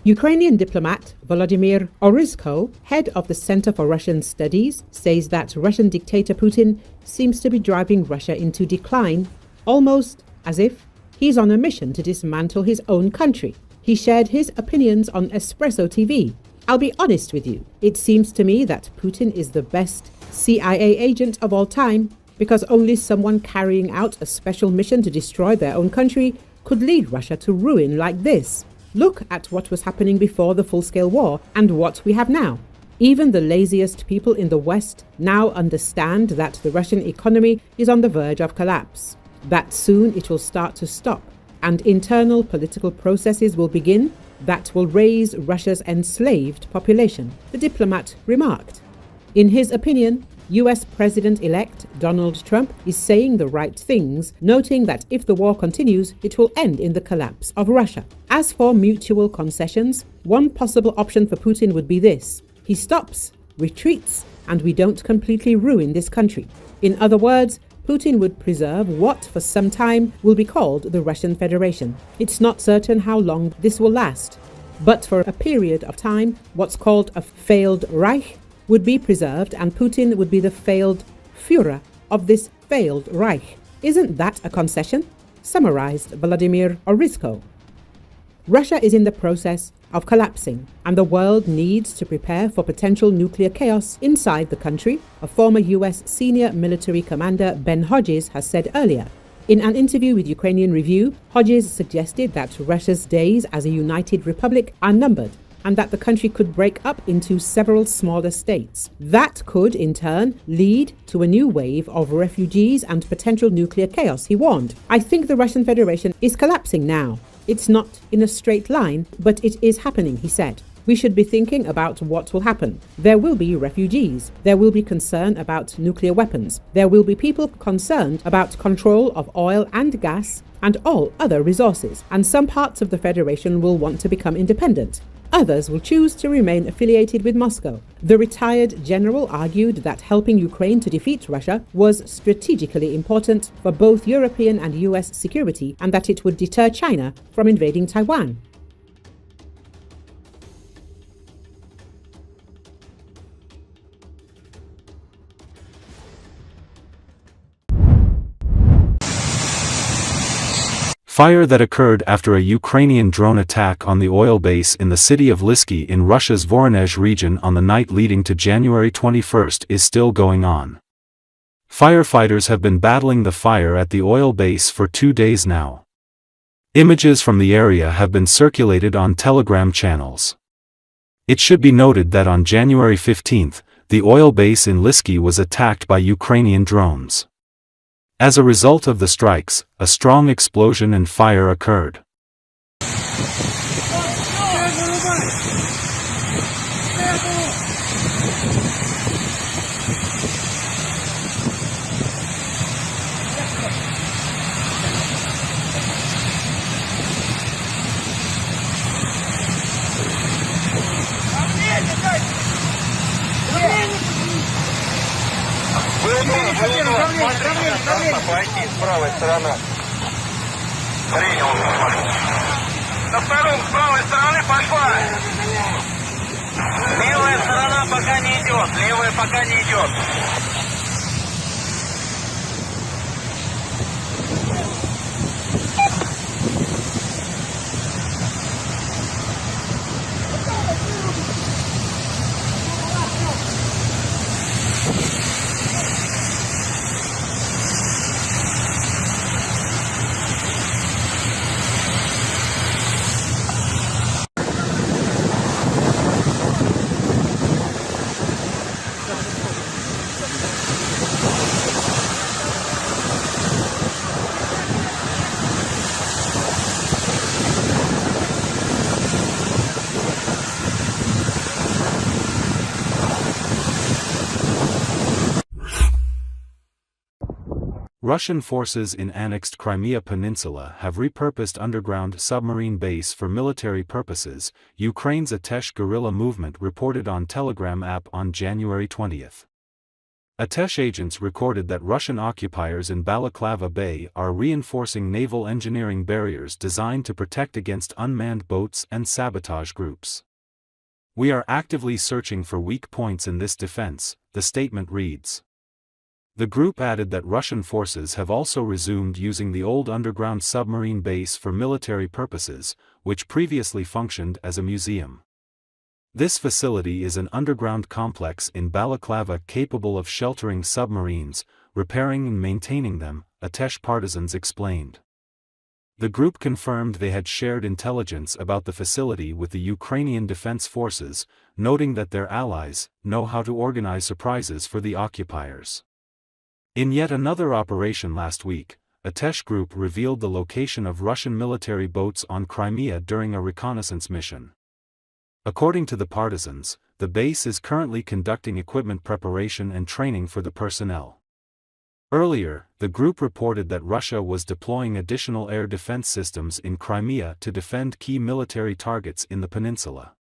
Ukrainian diplomat Vladimir Oryzko, head of the Center for Russian Studies, says that Russian dictator Putin seems to be driving Russia into decline, almost as if he's on a mission to dismantle his own country. He shared his opinions on Espresso TV. I'll be honest with you, it seems to me that Putin is the best CIA agent of all time, because only someone carrying out a special mission to destroy their own country could lead Russia to ruin like this. Look at what was happening before the full-scale war and what we have now. Even the laziest people in the West now understand that the Russian economy is on the verge of collapse, that soon it will start to stop, and internal political processes will begin that will raise Russia's enslaved population, the diplomat remarked. In his opinion, US President-elect Donald Trump is saying the right things, noting that if the war continues, it will end in the collapse of Russia. As for mutual concessions, one possible option for Putin would be this: he stops, retreats, and we don't completely ruin this country. In other words, Putin would preserve what for some time will be called the Russian Federation. It's not certain how long this will last, but for a period of time, what's called a failed Reich would be preserved, and Putin would be the failed Führer of this failed Reich. Isn't that a concession? Summarized Vladimir Oryzko. Russia is in the process of collapsing, and the world needs to prepare for potential nuclear chaos inside the country, a former US senior military commander Ben Hodges has said earlier. In an interview with Ukrainian Review, Hodges suggested that Russia's days as a united republic are numbered, and that the country could break up into several smaller states. That could, in turn, lead to a new wave of refugees and potential nuclear chaos, he warned. I think the Russian Federation is collapsing now. It's not in a straight line, but it is happening, he said. We should be thinking about what will happen. There will be refugees. There will be concern about nuclear weapons. There will be people concerned about control of oil and gas and all other resources. And some parts of the Federation will want to become independent. Others will choose to remain affiliated with Moscow. The retired general argued that helping Ukraine to defeat Russia was strategically important for both European and US security, and that it would deter China from invading Taiwan. Fire that occurred after a Ukrainian drone attack on the oil base in the city of Lysky in Russia's Voronezh region on the night leading to January 21 is still going on. Firefighters have been battling the fire at the oil base for 2 days now. Images from the area have been circulated on Telegram channels. It should be noted that on January 15, the oil base in Lysky was attacked by Ukrainian drones. As a result of the strikes, a strong explosion and fire occurred. Пойти с правой стороны. Принял. На втором, с правой стороны пошла. Левая сторона пока не идет. Левая пока не идет. Russian forces in annexed Crimea Peninsula have repurposed underground submarine base for military purposes, Ukraine's Atesh guerrilla movement reported on Telegram app on January 20. ATESH agents recorded that Russian occupiers in Balaclava Bay are reinforcing naval engineering barriers designed to protect against unmanned boats and sabotage groups. "We are actively searching for weak points in this defense," the statement reads. The group added that Russian forces have also resumed using the old underground submarine base for military purposes, which previously functioned as a museum. This facility is an underground complex in Balaclava capable of sheltering submarines, repairing and maintaining them, ATESH partisans explained. The group confirmed they had shared intelligence about the facility with the Ukrainian Defense Forces, noting that their allies know how to organize surprises for the occupiers. In yet another operation last week, ATESH group revealed the location of Russian military boats on Crimea during a reconnaissance mission. According to the partisans, the base is currently conducting equipment preparation and training for the personnel. Earlier, the group reported that Russia was deploying additional air defense systems in Crimea to defend key military targets in the peninsula.